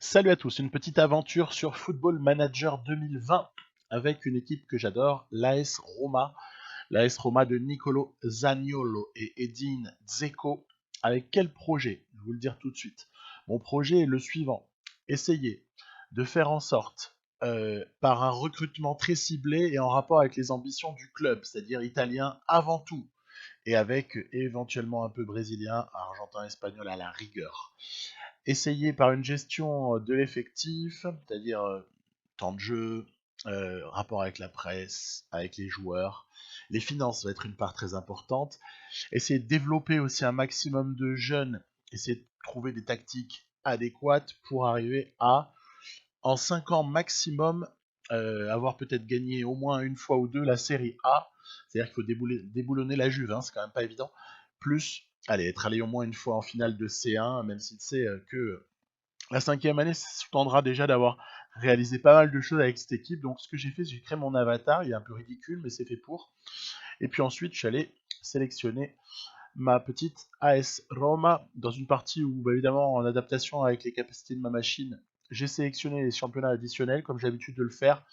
Salut à tous, une petite aventure sur Football Manager 2020 avec une équipe que j'adore, l'AS Roma. L'AS Roma de Nicolo Zaniolo et Edin Dzeko. Avec quel projet? Je vais vous le dire tout de suite. Mon projet est le suivant. Essayer de faire en sorte, par un recrutement très ciblé et en rapport avec les ambitions du club, c'est-à-dire italien avant tout, et avec éventuellement un peu brésilien, argentin, espagnol à la rigueur. Essayer par une gestion de l'effectif, c'est-à-dire temps de jeu, rapport avec la presse, avec les joueurs. Les finances va être une part très importante. Essayer de développer aussi un maximum de jeunes, essayer de trouver des tactiques adéquates pour arriver à, en 5 ans maximum, avoir peut-être gagné au moins une fois ou deux la série A. C'est-à-dire qu'il faut déboulonner la Juve, hein, c'est quand même pas évident. Plus, allez, être allé au moins une fois en finale de C1, même s'il sait que la cinquième année sous-tendra déjà d'avoir réalisé pas mal de choses avec cette équipe. Donc ce que j'ai fait, j'ai créé mon avatar, il est un peu ridicule, mais c'est fait pour. Et puis ensuite, je suis allé sélectionner ma petite AS Roma dans une partie où, bah, évidemment, en adaptation avec les capacités de ma machine, j'ai sélectionné les championnats additionnels, comme j'ai l'habitude de le faire.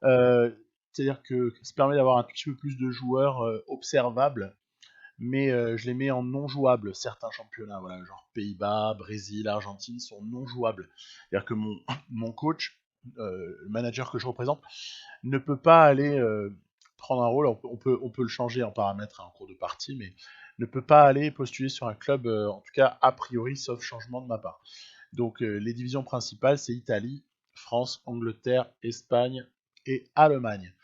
Euh, C'est-à-dire que ça permet d'avoir un petit peu plus de joueurs observables, mais je les mets en non jouables, certains championnats, voilà, genre Pays-Bas, Brésil, Argentine sont non jouables. C'est-à-dire que mon coach, le manager que je représente, ne peut pas aller prendre un rôle, on peut le changer en paramètres en cours de partie, mais ne peut pas aller postuler sur un club, en tout cas a priori, sauf changement de ma part. Donc les divisions principales, c'est Italie, France, Angleterre, Espagne et Allemagne.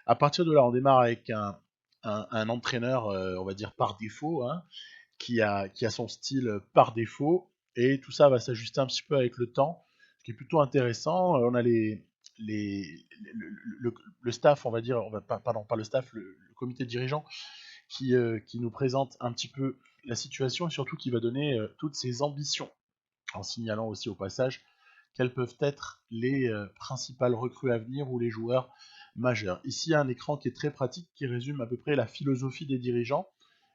À partir de là, on démarre avec un entraîneur, on va dire par défaut, hein, qui a son style par défaut, et tout ça va s'ajuster un petit peu avec le temps, ce qui est plutôt intéressant. On a le staff, on va dire, pardon, pas le staff, le comité dirigeant, qui nous présente un petit peu la situation et surtout qui va donner toutes ses ambitions, en signalant aussi au passage quelles peuvent être les principales recrues à venir ou les joueurs majeurs. Ici, il y a un écran qui est très pratique, qui résume à peu près la philosophie des dirigeants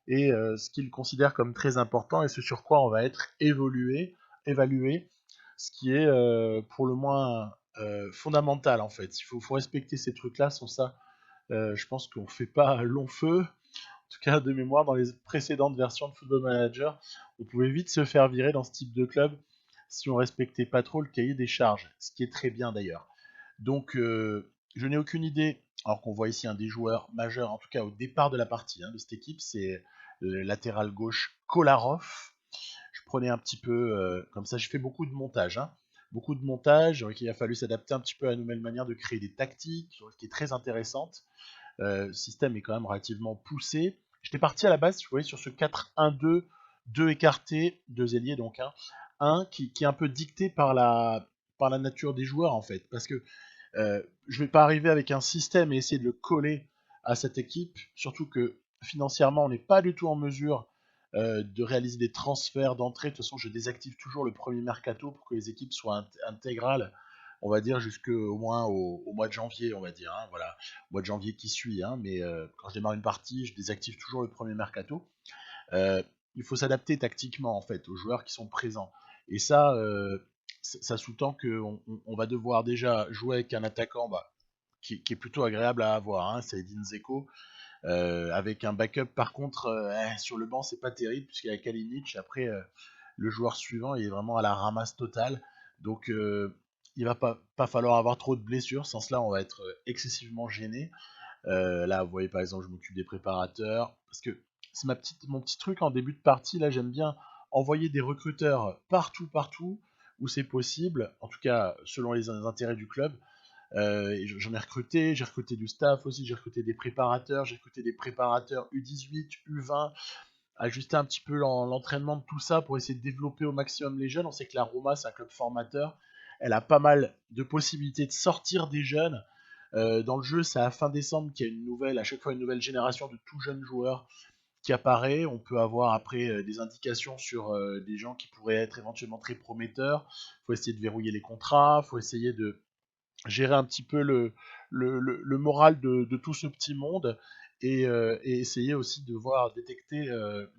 et ce qu'ils considèrent comme très important et ce sur quoi on va être évalué, ce qui est pour le moins fondamental en fait. Il faut respecter ces trucs-là, sans ça, je pense qu'on ne fait pas long feu. En tout cas, de mémoire, dans les précédentes versions de Football Manager, on pouvait vite se faire virer dans ce type de club si on respectait pas trop le cahier des charges, ce qui est très bien d'ailleurs. Donc, je n'ai aucune idée, alors qu'on voit ici un des joueurs majeurs, en tout cas au départ de la partie, hein, de cette équipe, c'est le latéral gauche Kolarov. Je prenais un petit peu, comme ça, je fais beaucoup de montage, hein, beaucoup de montage, donc il a fallu s'adapter un petit peu à la nouvelle manière de créer des tactiques, qui est très intéressante. Le système est quand même relativement poussé. J'étais parti à la base, vous voyez, sur ce 4-1-2, 2 écartés, 2 ailiers donc, hein, un qui est un peu dicté par la nature des joueurs en fait. Parce que je ne vais pas arriver avec un système et essayer de le coller à cette équipe, surtout que financièrement on n'est pas du tout en mesure de réaliser des transferts d'entrée. De toute façon, je désactive toujours le premier mercato pour que les équipes soient intégrales, on va dire jusqu'au moins au mois de janvier, on va dire, hein, voilà, au mois de janvier qui suit, hein, mais quand je démarre une partie, je désactive toujours le premier mercato. Euh, il faut s'adapter tactiquement en fait aux joueurs qui sont présents. Et ça, ça sous-tend qu'on va devoir déjà jouer avec un attaquant, bah, qui est plutôt agréable à avoir, hein, c'est Edin Dzeko, avec un backup par contre sur le banc c'est pas terrible puisqu'il y a Kalinic. Après le joueur suivant il est vraiment à la ramasse totale, donc il va pas falloir avoir trop de blessures, sans cela on va être excessivement gêné. Là, vous voyez, par exemple, je m'occupe des préparateurs. Parce que c'est mon petit truc en début de partie. Là, j'aime bien envoyer des recruteurs partout, partout où c'est possible. En tout cas, selon les intérêts du club. J'en ai recruté, j'ai recruté du staff aussi, j'ai recruté des préparateurs, j'ai recruté des préparateurs U18, U20, ajuster un petit peu l'entraînement de tout ça pour essayer de développer au maximum les jeunes. On sait que la Roma, c'est un club formateur. Elle a pas mal de possibilités de sortir des jeunes. Dans le jeu, c'est à fin décembre qu'il y a à chaque fois une nouvelle génération de tout jeunes joueurs qui apparaît. On peut avoir après des indications sur des gens qui pourraient être éventuellement très prometteurs. Il faut essayer de verrouiller les contrats, il faut essayer de gérer un petit peu le moral de tout ce petit monde et essayer aussi de voir, détecter,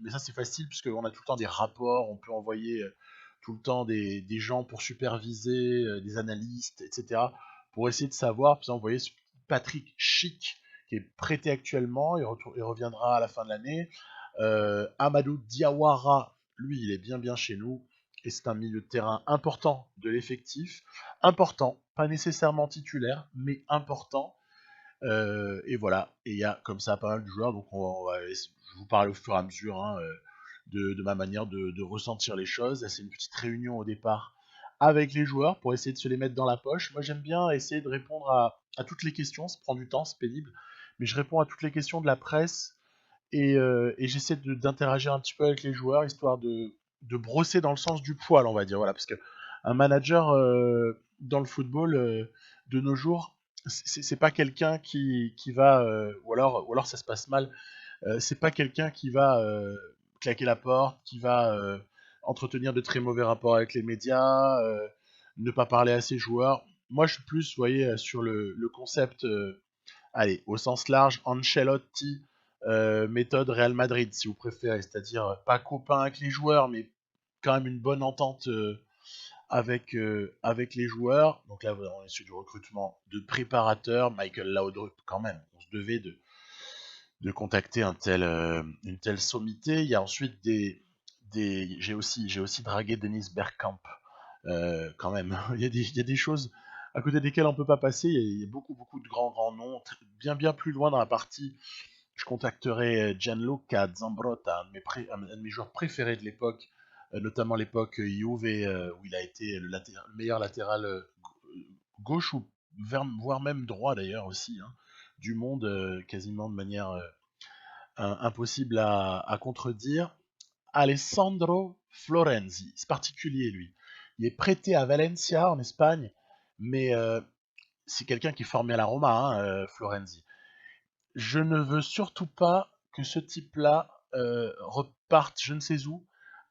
mais ça c'est facile puisqu'on a tout le temps des rapports, on peut envoyer tout le temps des gens pour superviser, des analystes, etc. Pour essayer de savoir, par exemple, vous voyez Patrick Schick, qui est prêté actuellement, il reviendra à la fin de l'année. Amadou Diawara, lui, il est bien chez nous, et c'est un milieu de terrain important de l'effectif. Important, pas nécessairement titulaire, mais important. Et voilà, et il y a comme ça pas mal de joueurs, donc je vous parle au fur et à mesure hein, de ma manière de ressentir les choses. C'est une petite réunion au départ avec les joueurs pour essayer de se les mettre dans la poche. Moi j'aime bien essayer de répondre à toutes les questions, ça prend du temps, c'est pénible, mais je réponds à toutes les questions de la presse et j'essaie d'interagir un petit peu avec les joueurs histoire de brosser dans le sens du poil, on va dire. Voilà, parce que un manager dans le football de nos jours, c'est pas quelqu'un qui va, ou alors ça se passe mal, c'est pas quelqu'un qui va claquer la porte, qui va entretenir de très mauvais rapports avec les médias, ne pas parler à ses joueurs. Moi, je suis plus, vous voyez, sur le concept allez, au sens large, Ancelotti, méthode Real Madrid, si vous préférez, c'est-à-dire pas copain avec les joueurs, mais quand même une bonne entente avec les joueurs. Donc là, on est sur du recrutement de préparateurs. Michael Laudrup, quand même, on se devait de contacter une telle sommité. Il y a ensuite j'ai aussi dragué Dennis Bergkamp, quand même. Il y a des choses à côté desquelles on peut pas passer. Il y a beaucoup de grands noms. Bien plus loin dans la partie, je contacterai Gianluca Zambrotta, un de mes joueurs préférés de l'époque, notamment l'époque Juve, où il a été le meilleur latéral gauche, ou voire même droit d'ailleurs aussi, hein, du monde, quasiment de manière impossible à contredire. Alessandro Florenzi, c'est particulier lui. Il est prêté à Valencia en Espagne, mais c'est quelqu'un qui est formé à la Roma, hein, Florenzi. Je ne veux surtout pas que ce type-là reparte je ne sais où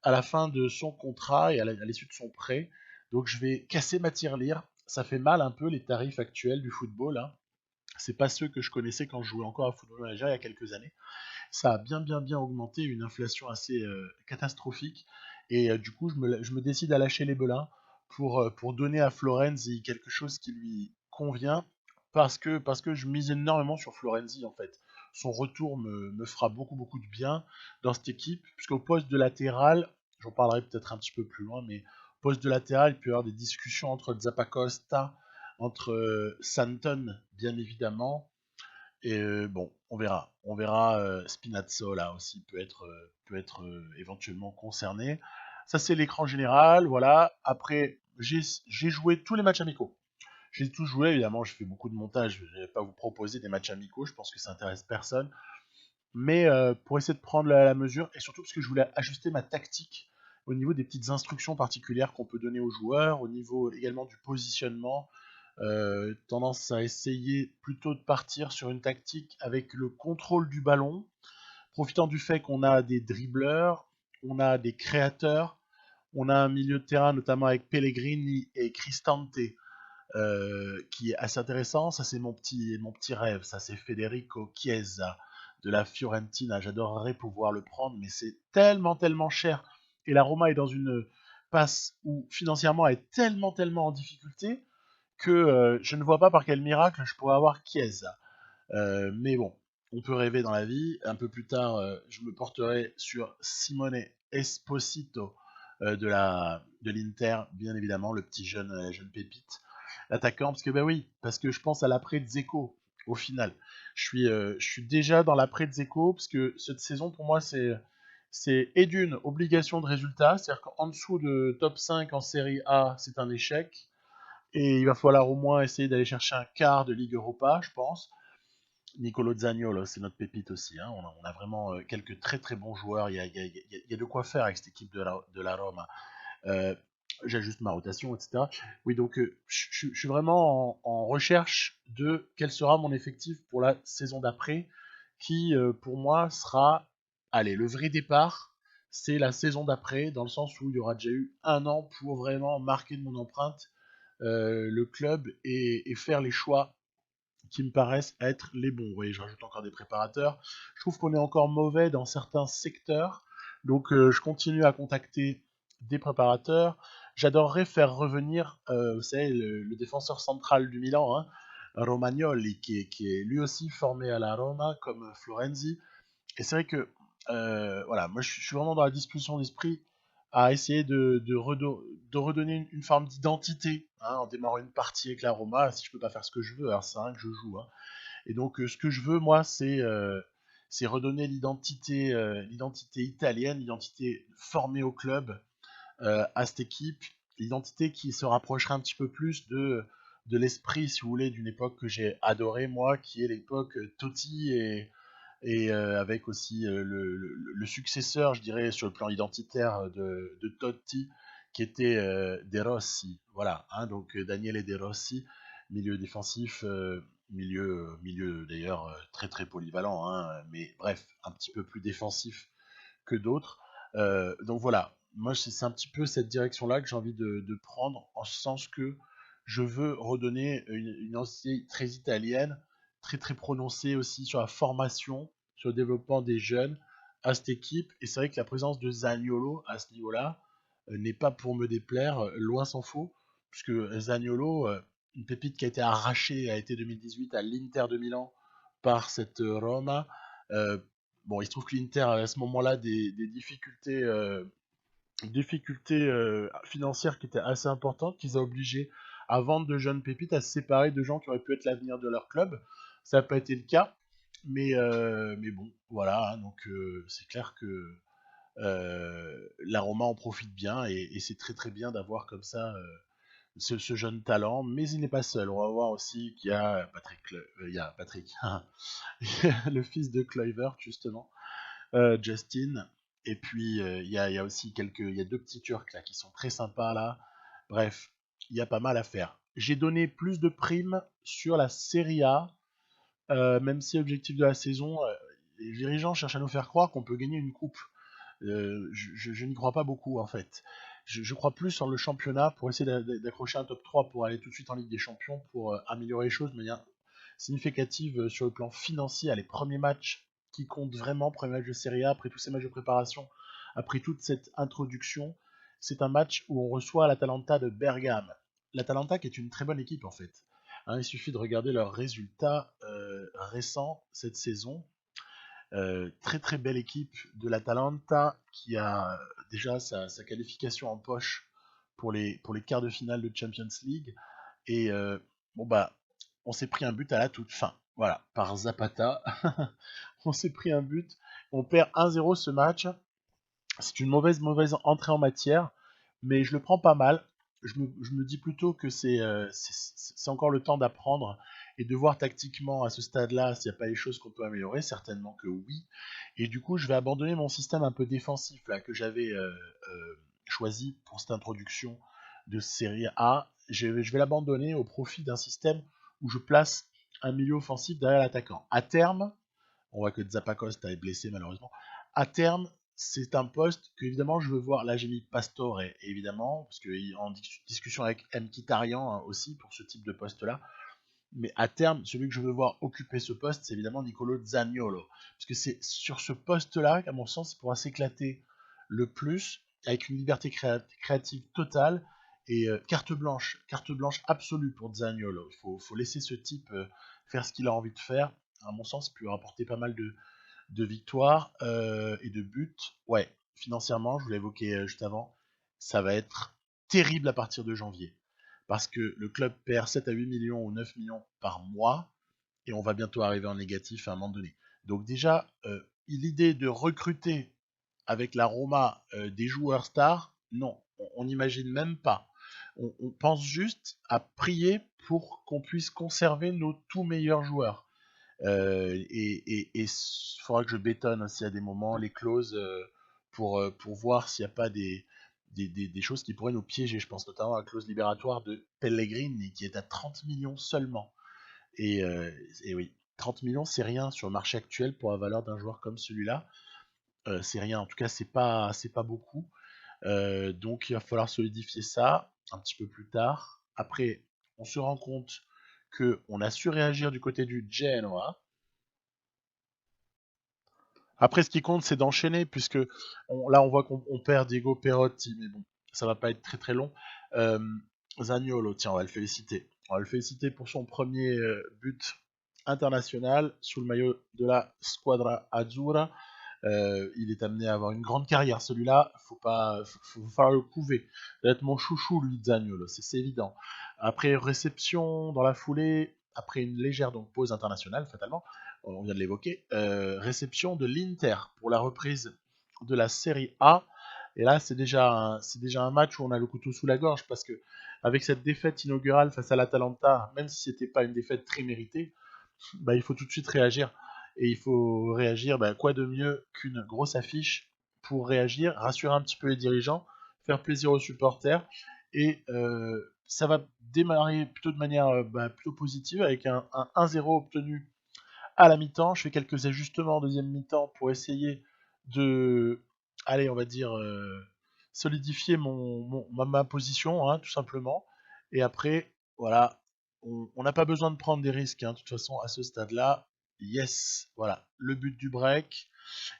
à la fin de son contrat et à l'issue de son prêt. Donc je vais casser ma tirelire. Ça fait mal un peu les tarifs actuels du football. Hein. C'est pas ceux que je connaissais quand je jouais encore à Football Manager il y a quelques années. Ça a bien augmenté, une inflation assez catastrophique. Et du coup, je me décide à lâcher les belins pour donner à Florenzi quelque chose qui lui convient, parce que je mise énormément sur Florenzi, en fait. Son retour me fera beaucoup de bien dans cette équipe, puisqu'au poste de latéral, j'en parlerai peut-être un petit peu plus loin, mais au poste de latéral, il peut y avoir des discussions entre Zappacosta, entre Santon, bien évidemment, et bon, on verra. On verra. Spinazzo là aussi peut être éventuellement concerné. Ça c'est l'écran général. Voilà. Après, j'ai joué tous les matchs amicaux. J'ai tous joué. Évidemment, je fais beaucoup de montage. Je ne vais pas vous proposer des matchs amicaux. Je pense que ça intéresse personne. Mais pour essayer de prendre la mesure et surtout parce que je voulais ajuster ma tactique au niveau des petites instructions particulières qu'on peut donner aux joueurs, au niveau également du positionnement, tendance à essayer plutôt de partir sur une tactique avec le contrôle du ballon, profitant du fait qu'on a des dribbleurs, on a des créateurs, on a un milieu de terrain notamment avec Pellegrini et Cristante qui est assez intéressant. Ça c'est mon petit rêve, ça c'est Federico Chiesa de la Fiorentina. J'adorerais pouvoir le prendre, mais c'est tellement cher. Et la Roma est dans une passe où financièrement elle est tellement en difficulté que je ne vois pas par quel miracle je pourrais avoir Chiesa. Mais bon, on peut rêver dans la vie. Un peu plus tard, je me porterai sur Simone Esposito de l'Inter, bien évidemment, le petit jeune pépite, l'attaquant, parce que ben oui, parce que je pense à l'après Dzeko au final. Je suis déjà dans l'après Dzeko, parce que cette saison pour moi c'est et d'une obligation de résultat, c'est-à-dire qu'en dessous de top 5 en Série A, c'est un échec. Et il va falloir au moins essayer d'aller chercher un quart de Ligue Europa, je pense. Nicolo Zaniolo, c'est notre pépite aussi. Hein. On a vraiment quelques très bons joueurs. Il y a de quoi faire avec cette équipe de la Roma. Euh, J'ajuste ma rotation, etc. Oui, donc je suis vraiment en recherche de quel sera mon effectif pour la saison d'après, qui pour moi sera, allez, le vrai départ, c'est la saison d'après, dans le sens où il y aura déjà eu un an pour vraiment marquer de mon empreinte le club et faire les choix qui me paraissent être les bons. Vous voyez, je rajoute encore des préparateurs. Je trouve qu'on est encore mauvais dans certains secteurs. Donc je continue à contacter des préparateurs. J'adorerais faire revenir, vous savez, le défenseur central du Milan, hein, Romagnoli, qui est lui aussi formé à la Roma, comme Florenzi. Et c'est vrai que, voilà, moi je suis vraiment dans la disposition d'esprit à essayer de redonner une forme d'identité, hein, en démarrant une partie avec la Roma, si je peux pas faire ce que je veux, alors c'est rien que je joue, hein. Et donc, ce que je veux, moi, c'est redonner l'identité italienne, l'identité formée au club, à cette équipe, l'identité qui se rapprocherait un petit peu plus de l'esprit, si vous voulez, d'une époque que j'ai adorée, moi, qui est l'époque Totti et avec aussi le successeur, je dirais, sur le plan identitaire de Totti, qui était De Rossi. Voilà, hein, donc Daniele De Rossi, milieu défensif, milieu d'ailleurs très très polyvalent, hein, mais bref, un petit peu plus défensif que d'autres. Donc voilà, moi c'est un petit peu cette direction-là que j'ai envie de prendre, en ce sens que je veux redonner une identité très italienne, très très prononcée aussi sur la formation, sur le développement des jeunes à cette équipe. Et c'est vrai que la présence de Zaniolo à ce niveau-là n'est pas pour me déplaire, loin s'en faut, puisque Zaniolo, une pépite qui a été arrachée à l'été 2018 à l'Inter de Milan par cette Roma. Bon, il se trouve que l'Inter avait à ce moment-là des difficultés financières qui étaient assez importantes, qu'ils ont obligé à vendre de jeunes pépites, à se séparer de gens qui auraient pu être l'avenir de leur club. Ça n'a pas été le cas, mais bon, voilà, hein, donc c'est clair que la Roma en profite bien, et c'est très très bien d'avoir comme ça ce jeune talent, mais il n'est pas seul. On va voir aussi qu'il y a il y a Patrick, le fils de Kluivert justement, Justin. Et puis il y a aussi il y a deux petits Turcs là qui sont très sympas là. Bref, il y a pas mal à faire. J'ai donné plus de primes sur la Serie A, même si l'objectif de la saison, les dirigeants cherchent à nous faire croire qu'on peut gagner une coupe. Je n'y crois pas beaucoup en fait. Je crois plus sur le championnat pour essayer d'accrocher un top 3 pour aller tout de suite en Ligue des Champions, pour améliorer les choses de manière significative sur le plan financier. Les premiers matchs qui comptent vraiment, premier match de Serie A, après tous ces matchs de préparation, après toute cette introduction, c'est un match où on reçoit l'Atalanta de Bergame. L'Atalanta qui est une très bonne équipe en fait. Hein, il suffit de regarder leurs résultats récents cette saison. Très très belle équipe de l'Atalanta qui a déjà sa qualification en poche pour les quarts de finale de Champions League. Et bon bah, on s'est pris un but à la toute fin. Voilà, par Zapata. On s'est pris un but. On perd 1-0 ce match. C'est une mauvaise entrée en matière, mais je le prends pas mal. Je me dis plutôt que c'est encore le temps d'apprendre et de voir tactiquement à ce stade-là s'il n'y a pas des choses qu'on peut améliorer. Certainement que oui. Et du coup, je vais abandonner mon système un peu défensif là que j'avais choisi pour cette introduction de série A. Je vais l'abandonner au profit d'un système où je place un milieu offensif derrière l'attaquant. À terme, on voit que Zappacosta est blessé malheureusement. À terme, c'est un poste que évidemment je veux voir. Là, j'ai mis Pastore évidemment, parce qu'il est en discussion avec Mkhitaryan aussi pour ce type de poste-là. Mais à terme, celui que je veux voir occuper ce poste, c'est évidemment Nicolo Zaniolo. Parce que c'est sur ce poste-là qu'à mon sens, il pourra s'éclater le plus, avec une liberté créative totale et carte blanche absolue pour Zaniolo. Faut laisser ce type faire ce qu'il a envie de faire. À mon sens, il peut rapporter pas mal de victoires et de buts. Ouais, financièrement, je vous l'ai évoqué juste avant, ça va être terrible à partir de janvier. Parce que le club perd 7 à 8 millions ou 9 millions par mois, et on va bientôt arriver en négatif à un moment donné. Donc déjà, l'idée de recruter avec la Roma des joueurs stars, non, on n'imagine même pas. On pense juste à prier pour qu'on puisse conserver nos tout meilleurs joueurs. Et il faudra que je bétonne aussi à des moments les clauses pour voir s'il n'y a pas des choses qui pourraient nous piéger. Je pense notamment à la clause libératoire de Pellegrini qui est à 30 millions seulement. Et oui, 30 millions, c'est rien sur le marché actuel pour la valeur d'un joueur comme celui-là. C'est rien, en tout cas, c'est pas beaucoup. Donc il va falloir solidifier ça un petit peu plus tard. Après, on se rend compte qu'on a su réagir du côté du Genoa. Après, ce qui compte, c'est d'enchaîner, puisque là, on voit qu'on perd Diego Perotti, mais bon, ça va pas être très très long. Zaniolo, tiens, on va le féliciter. On va le féliciter pour son premier but international sous le maillot de la Squadra Azzurra. Il est amené à avoir une grande carrière, celui-là. Faut falloir le prouver. Il va être mon chouchou, lui, Zaniolo, c'est évident. Après réception dans la foulée, après une légère donc pause internationale, fatalement, on vient de l'évoquer, réception de l'Inter pour la reprise de la Série A. Et là, c'est déjà un match où on a le couteau sous la gorge parce que avec cette défaite inaugurale face à l'Atalanta, même si c'était pas une défaite très méritée, bah, il faut tout de suite réagir. Et il faut réagir, bah, quoi de mieux qu'une grosse affiche pour réagir, rassurer un petit peu les dirigeants, faire plaisir aux supporters. Et ça va démarrer plutôt de manière plutôt positive avec un 1-0 obtenu à la mi-temps. Je fais quelques ajustements en deuxième mi-temps pour essayer de, allez, on va dire, solidifier ma position, hein, tout simplement. Et après, voilà, on n'a pas besoin de prendre des risques, hein, de toute façon, à ce stade-là. Yes, voilà, le but du break.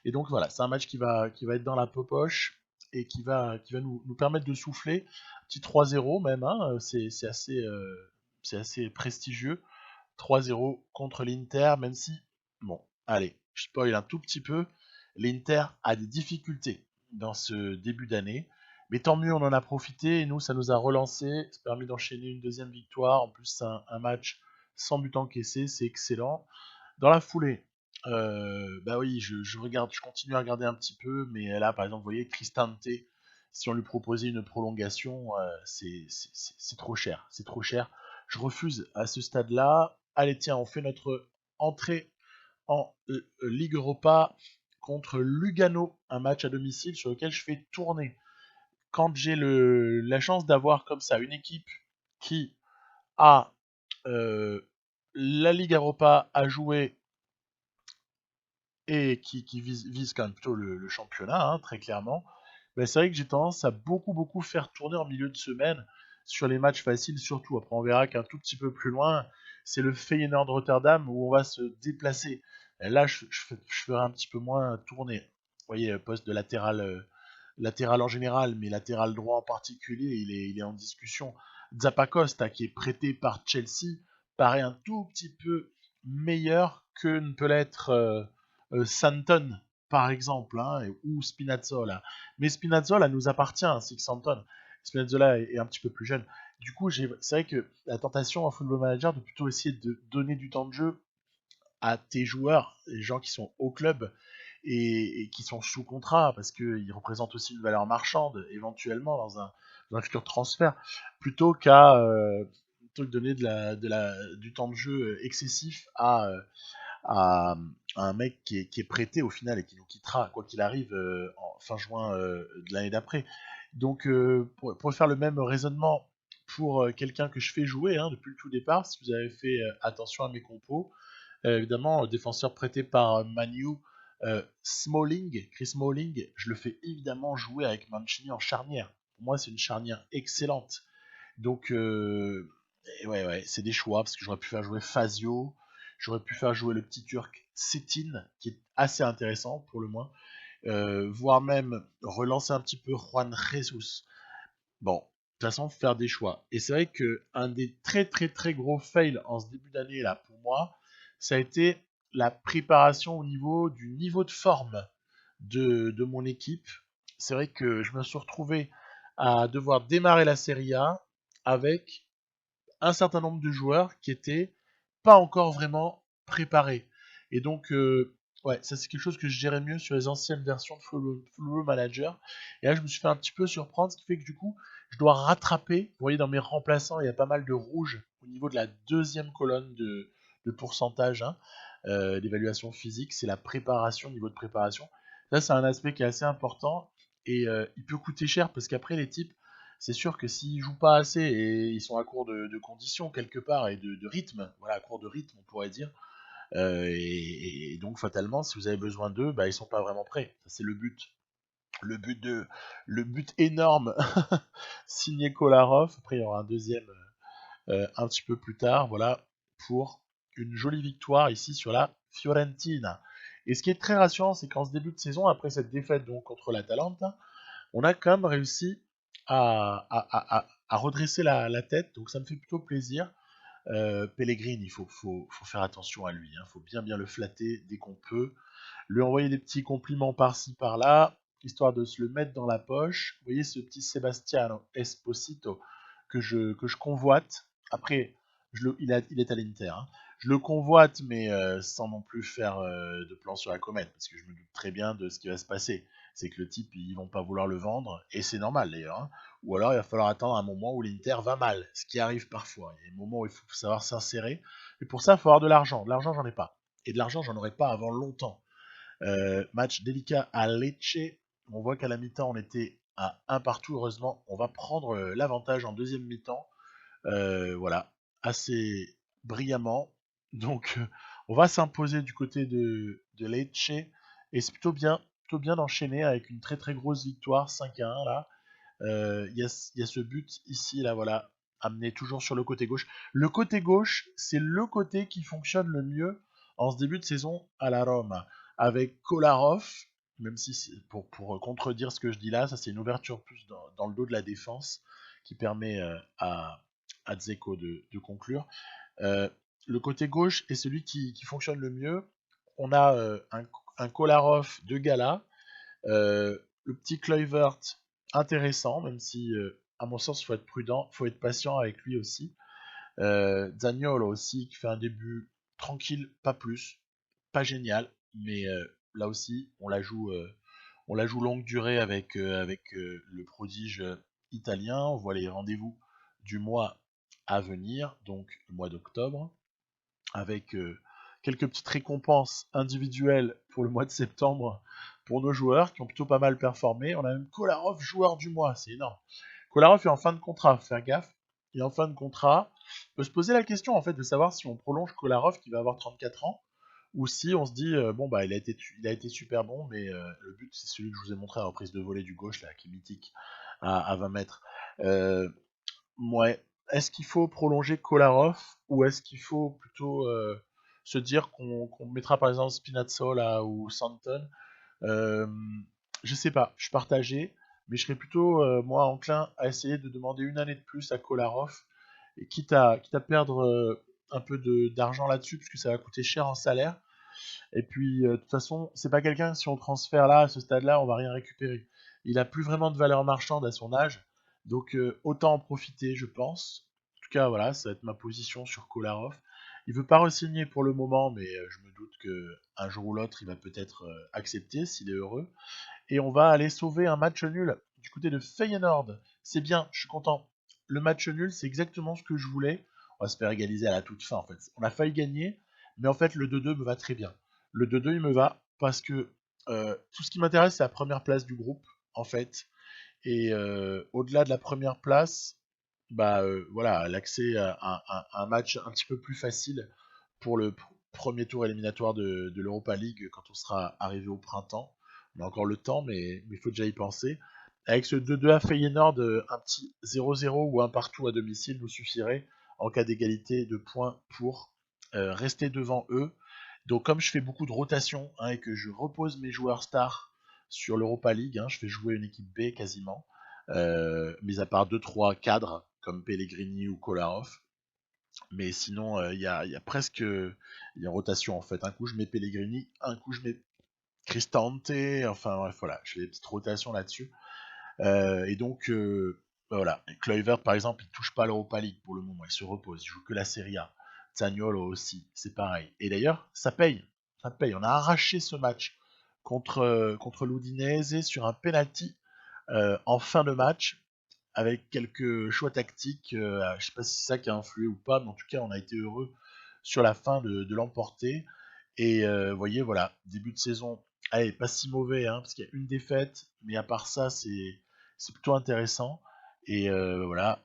Et donc voilà, c'est un match qui va être dans la poche et qui va nous permettre de souffler. Petit 3-0 même, hein, c'est assez prestigieux. 3-0 contre l'Inter, même si, bon, allez, je spoil un tout petit peu, l'Inter a des difficultés dans ce début d'année, mais tant mieux, on en a profité, et nous, ça nous a relancé, ça a permis d'enchaîner une deuxième victoire, en plus, c'est un match sans but encaissé, c'est excellent. Dans la foulée, bah oui, je continue à regarder un petit peu, mais là, par exemple, vous voyez, Cristante, si on lui proposait une prolongation, c'est trop cher, c'est trop cher. Je refuse à ce stade-là. Allez, tiens, on fait notre entrée en Ligue Europa contre Lugano, un match à domicile sur lequel je fais tourner. Quand j'ai la chance d'avoir comme ça une équipe qui a la Ligue Europa à jouer et qui vise quand même plutôt le championnat, hein, très clairement, ben c'est vrai que j'ai tendance à beaucoup faire tourner en milieu de semaine sur les matchs faciles surtout. Après on verra qu'un tout petit peu plus loin, c'est le Feyenoord Rotterdam où on va se déplacer. Et là je ferai un petit peu moins tourner. Vous voyez, poste de latéral en général, mais latéral droit en particulier, il est en discussion. Zappacosta, qui est prêté par Chelsea, paraît un tout petit peu meilleur que ne peut l'être Santon, par exemple, hein, ou Spinazzola. Mais Spinazzola nous appartient, ainsi que Santon. Spinazzola est un petit peu plus jeune. Du coup, c'est vrai que la tentation en Football Manager de plutôt essayer de donner du temps de jeu à tes joueurs, les gens qui sont au club et qui sont sous contrat, parce qu'ils représentent aussi une valeur marchande, éventuellement, dans un futur transfert, plutôt plutôt que donner du temps de jeu excessif à un mec qui est prêté au final et qui nous quittera, quoi qu'il arrive, en fin juin de l'année d'après. Donc, pour faire le même raisonnement pour quelqu'un que je fais jouer hein, depuis le tout départ, si vous avez fait attention à mes compos, évidemment, défenseur prêté par Manu, Smalling, Chris Smalling, je le fais évidemment jouer avec Mancini en charnière. Pour moi, c'est une charnière excellente. Donc, ouais, c'est des choix, parce que j'aurais pu faire jouer Fazio, j'aurais pu faire jouer le petit turc Cetin, qui est assez intéressant pour le moins, voire même relancer un petit peu Juan Jesus. Bon, de toute façon, faire des choix. Et c'est vrai que un des très gros fails en ce début d'année là pour moi, ça a été la préparation au niveau du niveau de forme de mon équipe. C'est vrai que je me suis retrouvé à devoir démarrer la Serie A avec un certain nombre de joueurs qui étaient pas encore vraiment préparés. Et donc, ouais, ça c'est quelque chose que je gérais mieux sur les anciennes versions de Football Manager. Et là, je me suis fait un petit peu surprendre, ce qui fait que du coup, je dois rattraper. Vous voyez, dans mes remplaçants, il y a pas mal de rouge au niveau de la deuxième colonne de pourcentage hein, d'évaluation physique. C'est la préparation, niveau de préparation. Ça, c'est un aspect qui est assez important et il peut coûter cher parce qu'après, les types, c'est sûr que s'ils jouent pas assez et ils sont à court de conditions quelque part et de rythme, voilà, à court de rythme, on pourrait dire, et donc fatalement, si vous avez besoin d'eux, bah, ils sont pas vraiment prêts. Ça, c'est le but. Le but énorme signé Kolarov. Après, il y aura un deuxième un petit peu plus tard, voilà, pour une jolie victoire ici sur la Fiorentina. Et ce qui est très rassurant, c'est qu'en ce début de saison, après cette défaite donc contre l'Atalanta, on a quand même réussi à redresser la tête, donc ça me fait plutôt plaisir. Pellegrini, faut faire attention à lui, il faut bien le flatter dès qu'on peut, lui envoyer des petits compliments par-ci par-là, histoire de se le mettre dans la poche. Vous voyez ce petit Sebastiano Esposito que je convoite. Après, il est à l'Inter, hein. Je le convoite, mais sans non plus faire de plan sur la comète, parce que je me doute très bien de ce qui va se passer. C'est que le type, ils vont pas vouloir le vendre, et c'est normal d'ailleurs, hein. Ou alors il va falloir attendre un moment où l'Inter va mal, ce qui arrive parfois. Il y a des moments où il faut savoir s'insérer, et pour ça, il faut avoir de l'argent. De l'argent, j'en ai pas. Et de l'argent, j'en aurai pas avant longtemps. Match délicat à Lecce. On voit qu'à la mi-temps, on était à un partout. Heureusement, on va prendre l'avantage en deuxième mi-temps. Voilà, assez brillamment. Donc, on va s'imposer du côté de Lecce. Et c'est plutôt bien d'enchaîner avec une très grosse victoire, 5-1 là. Il y a ce but ici, là, voilà, amené toujours sur le côté gauche. Le côté gauche, c'est le côté qui fonctionne le mieux en ce début de saison à la Rome. Avec Kolarov, même si c'est pour contredire ce que je dis là, ça c'est une ouverture plus dans le dos de la défense qui permet à Dzeko de conclure. Euh, le côté gauche est celui qui fonctionne le mieux. On a un Kolarov de gala, le petit Kluivert, intéressant, même si, à mon sens, il faut être prudent, il faut être patient avec lui aussi. Zaniolo aussi, qui fait un début tranquille, pas plus, pas génial, mais là aussi, on la joue longue durée avec le prodige italien. On voit les rendez-vous du mois à venir, donc le mois d'octobre, avec quelques petites récompenses individuelles pour le mois de septembre pour nos joueurs qui ont plutôt pas mal performé. On a même Kolarov, joueur du mois, c'est énorme. Kolarov est en fin de contrat, faut faire gaffe. Il est en fin de contrat. On peut se poser la question en fait de savoir si on prolonge Kolarov qui va avoir 34 ans ou si on se dit bon bah il a été super bon, mais le but c'est celui que je vous ai montré à la reprise de volée du gauche là qui est mythique à 20 mètres. Euh, Ouais. Est-ce qu'il faut prolonger Kolarov ou est-ce qu'il faut plutôt se dire qu'on mettra par exemple Spinazzola ou Santon? euh, Je sais pas, je suis partagé, mais je serais plutôt moi enclin à essayer de demander une année de plus à Kolarov, et quitte à perdre un peu d'argent là-dessus, puisque ça va coûter cher en salaire. Et puis, de toute façon, c'est pas quelqu'un, si on le transfère là, à ce stade-là, on va rien récupérer. Il a plus vraiment de valeur marchande à son âge, donc autant en profiter, je pense. En tout cas, voilà, ça va être ma position sur Kolarov. Il veut pas re-signer pour le moment, mais je me doute que un jour ou l'autre, il va peut-être accepter s'il est heureux. Et on va aller sauver un match nul du côté de Feyenoord. C'est bien, je suis content. Le match nul, c'est exactement ce que je voulais. On va se faire égaliser à la toute fin, en fait. On a failli gagner, mais en fait, le 2-2 me va très bien. Le 2-2, il me va parce que tout ce qui m'intéresse, c'est la première place du groupe, en fait. Et au-delà de la première place, bah voilà, l'accès à un match un petit peu plus facile pour le premier tour éliminatoire de l'Europa League quand on sera arrivé au printemps. On a encore le temps, mais il faut déjà y penser. Avec ce 2-2 à Feyenoord, un petit 0-0 ou un partout à domicile nous suffirait en cas d'égalité de points pour rester devant eux. Donc comme je fais beaucoup de rotation et que je repose mes joueurs stars sur l'Europa League, je fais jouer une équipe B quasiment, mis à part 2-3 cadres comme Pellegrini ou Kolarov. Mais sinon, il y a presque une rotation en fait. Un coup je mets Pellegrini, un coup je mets Cristante, enfin bref, voilà, j'ai des petites rotations là-dessus. Et donc, voilà. Kluivert, par exemple, il touche pas l'Europa League pour le moment, il se repose, il joue que la Serie A. Zaniolo aussi, c'est pareil. Et d'ailleurs, ça paye. Ça paye. On a arraché ce match contre l'Udinese sur un penalty en fin de match avec quelques choix tactiques. Je sais pas si c'est ça qui a influé ou pas, mais en tout cas, on a été heureux sur la fin de l'emporter. Et vous voyez, voilà, début de saison, allez, pas si mauvais, parce qu'il y a une défaite, mais à part ça, c'est plutôt intéressant. Et voilà,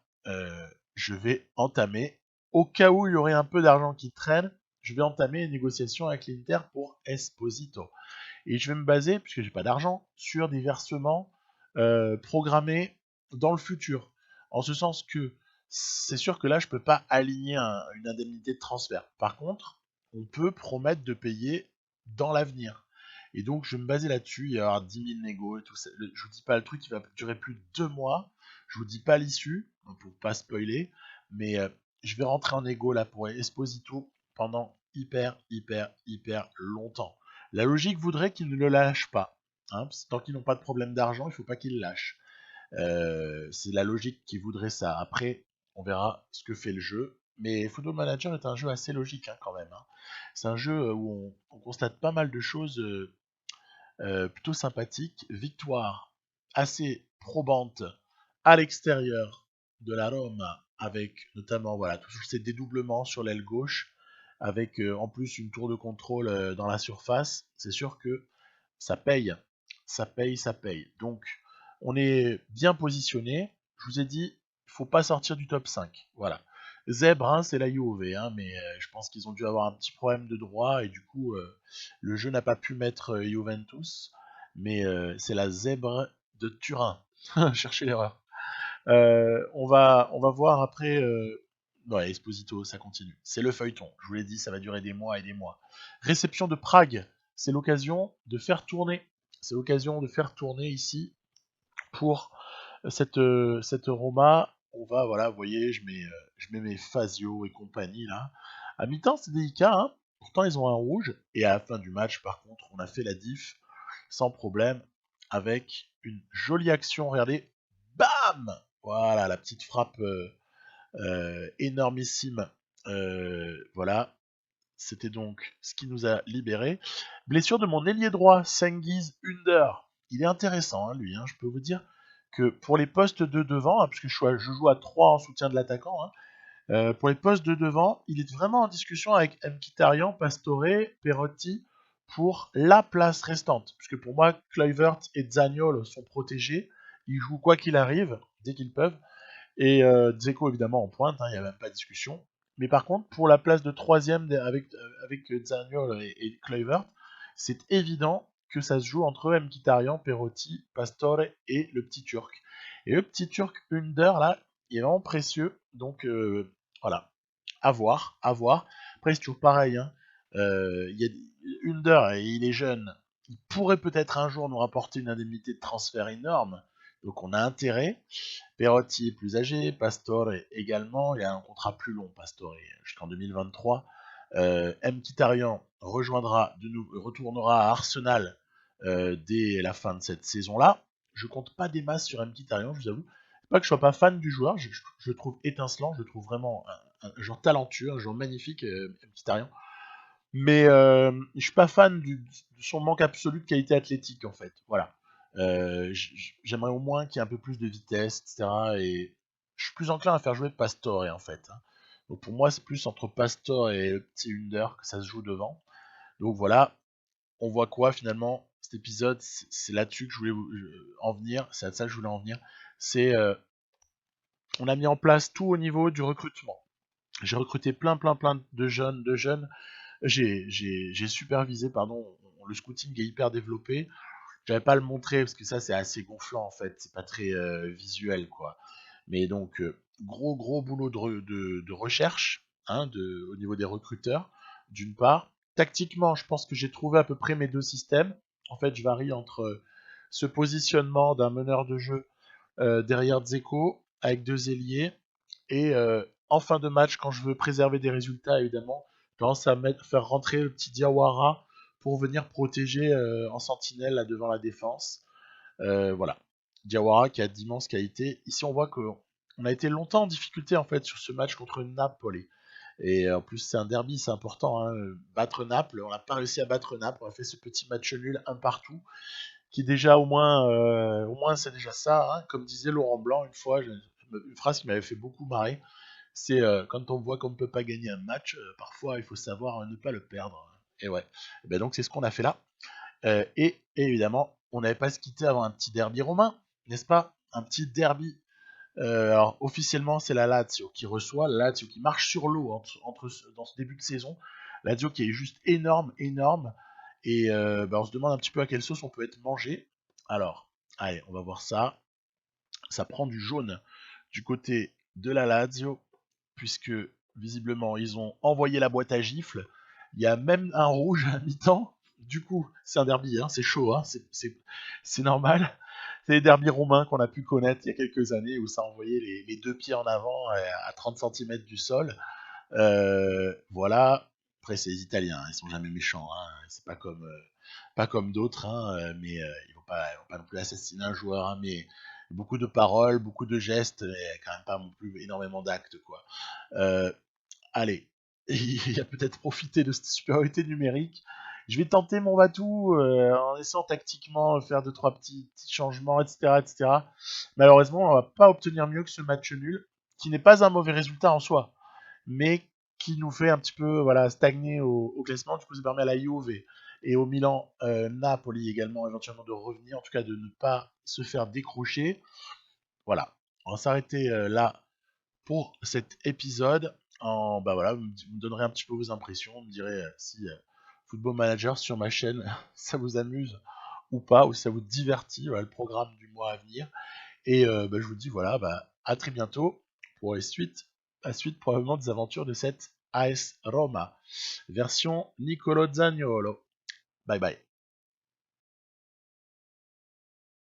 je vais entamer, au cas où il y aurait un peu d'argent qui traîne, je vais entamer une négociation avec l'Inter pour Esposito. Et je vais me baser, puisque j'ai pas d'argent, sur des versements programmés dans le futur. En ce sens que c'est sûr que là, je peux pas aligner une indemnité de transfert. Par contre, on peut promettre de payer dans l'avenir. Et donc, je vais me baser là-dessus. Il va y avoir 10 000 négos et tout ça. Je vous dis pas le truc qui va durer plus de 2 mois. Je vous dis pas l'issue, pour pas spoiler, mais je vais rentrer en égo là pour Esposito pendant hyper longtemps. La logique voudrait qu'ils ne le lâchent pas. Hein, tant qu'ils n'ont pas de problème d'argent, il faut pas qu'ils le lâchent. C'est la logique qui voudrait ça. Après, on verra ce que fait le jeu. Mais Football Manager est un jeu assez logique quand même. Hein. C'est un jeu où on constate pas mal de choses plutôt sympathiques. Victoire assez probante à l'extérieur de la Rome, avec notamment voilà, tous ces dédoublements sur l'aile gauche, avec en plus une tour de contrôle dans la surface. C'est sûr que ça paye. Ça paye. Donc, on est bien positionné. Je vous ai dit, il ne faut pas sortir du top 5. Voilà. Zèbre, hein, c'est la Juve, hein, mais je pense qu'ils ont dû avoir un petit problème de droit et du coup, le jeu n'a pas pu mettre Juventus, mais c'est la Zèbre de Turin. Cherchez l'erreur. On va voir après. Ouais, Esposito, ça continue. C'est le feuilleton. Je vous l'ai dit, ça va durer des mois et des mois. Réception de Prague. C'est l'occasion de faire tourner. C'est l'occasion de faire tourner ici pour cette Roma. On va, voilà, vous voyez, je mets mes Fazio et compagnie là. À mi-temps, c'est délicat, hein. Pourtant, ils ont un rouge. Et à la fin du match, par contre, on a fait la diff sans problème avec une jolie action. Regardez, bam! Voilà, la petite frappe énormissime. Voilà, c'était donc ce qui nous a libérés. Blessure de mon ailier droit, Cengiz Ünder. Il est intéressant, hein, lui. Hein, je peux vous dire que pour les postes de devant, hein, puisque je joue à 3 en soutien de l'attaquant, hein, pour les postes de devant, il est vraiment en discussion avec Mkhitaryan, Pastore, Perotti pour la place restante. Puisque pour moi, Kluivert et Zaniol sont protégés. Ils jouent quoi qu'il arrive, dès qu'ils peuvent. Et Dzeko évidemment en pointe, il n'y a même pas de discussion. Mais par contre, pour la place de troisième avec Zaniol et Kluivert, c'est évident que ça se joue entre Mkhitaryan, Perotti, Pastore et le petit Turc. Et le petit Turc Under, là, il est vraiment précieux. Donc voilà, à voir, à voir. Après, c'est toujours pareil. Hein. Under, il est jeune. Il pourrait peut-être un jour nous rapporter une indemnité de transfert énorme. Donc on a intérêt. Perotti est plus âgé, Pastore également, il a un contrat plus long, Pastore, jusqu'en 2023. Mkhitaryan retournera à Arsenal dès la fin de cette saison-là. Je compte pas des masses sur Mkhitaryan, je vous avoue. C'est pas que je sois pas fan du joueur, je le trouve étincelant, je le trouve vraiment un joueur talentueux, un joueur magnifique, Mkhitaryan. Mais je suis pas fan de son manque absolu de qualité athlétique, en fait. Voilà. J'aimerais au moins qu'il y ait un peu plus de vitesse, etc. Et je suis plus enclin à faire jouer Pastore, en fait. Hein. Donc pour moi, c'est plus entre Pastore et le petit Under que ça se joue devant. Donc voilà, on voit quoi finalement. Cet épisode, c'est là-dessus que je voulais en venir. C'est à ça que je voulais en venir. C'est on a mis en place tout au niveau du recrutement. J'ai recruté plein de jeunes. J'ai supervisé, pardon, le scouting est hyper développé. J'avais pas à le montrer parce que ça c'est assez gonflant en fait, c'est pas très visuel quoi. Mais donc gros boulot de recherche hein, au niveau des recruteurs d'une part. Tactiquement, je pense que j'ai trouvé à peu près mes deux systèmes. En fait, je varie entre ce positionnement d'un meneur de jeu derrière Dzeko avec deux ailiers et en fin de match, quand je veux préserver des résultats évidemment, je commence à faire rentrer le petit Diawara pour venir protéger en sentinelle là, devant la défense. Voilà. Diawara qui a d'immenses qualités. Ici, on voit qu'on a été longtemps en difficulté en fait sur ce match contre Napoli. Et en plus, c'est un derby, c'est important. Hein. Battre Naples, on n'a pas réussi à battre Naples. On a fait ce petit match nul un partout, qui déjà au moins c'est déjà ça. Hein. Comme disait Laurent Blanc une fois, une phrase qui m'avait fait beaucoup marrer. C'est quand on voit qu'on ne peut pas gagner un match, parfois il faut savoir ne pas le perdre. Et ouais. Et ben donc c'est ce qu'on a fait là. Et évidemment, on n'avait pas se quitter avant un petit derby romain, n'est-ce pas? Un petit derby. Alors officiellement, c'est la Lazio qui reçoit, la Lazio qui marche sur l'eau dans ce début de saison. La Lazio qui est juste énorme. Et on se demande un petit peu à quelle sauce on peut être mangé. Alors, allez, on va voir ça. Ça prend du jaune du côté de la Lazio, puisque visiblement ils ont envoyé la boîte à gifles. Il y a même un rouge à mi-temps. Du coup, c'est un derby, hein, c'est chaud, hein, c'est normal. C'est les derbys roumains qu'on a pu connaître il y a quelques années où ça envoyait les deux pieds en avant à 30 centimètres du sol. Voilà. Après, c'est les Italiens, ils sont jamais méchants. Hein. C'est pas comme d'autres, hein, mais ils vont pas non plus assassiner un joueur. Hein, mais beaucoup de paroles, beaucoup de gestes, et quand même pas non plus énormément d'actes, quoi. Euh, Allez, il a peut-être profité de cette supériorité numérique. Je vais tenter mon Vatou en essayant tactiquement faire 2-3 petits changements, etc., etc. Malheureusement, on va pas obtenir mieux que ce match nul, qui n'est pas un mauvais résultat en soi, mais qui nous fait un petit peu voilà, stagner au classement. Du coup, ça permet à la Juve et au Milan, Napoli également éventuellement de revenir, en tout cas de ne pas se faire décrocher. Voilà, on va s'arrêter là pour cet épisode. Bah voilà, vous me donnerez un petit peu vos impressions, vous me direz si Football Manager sur ma chaîne ça vous amuse ou pas, ou si ça vous divertit, voilà, le programme du mois à venir. Et bah, je vous dis voilà, bah, à très bientôt pour la suite probablement des aventures de cette AS Roma, version Nicolo Zaniolo. Bye bye.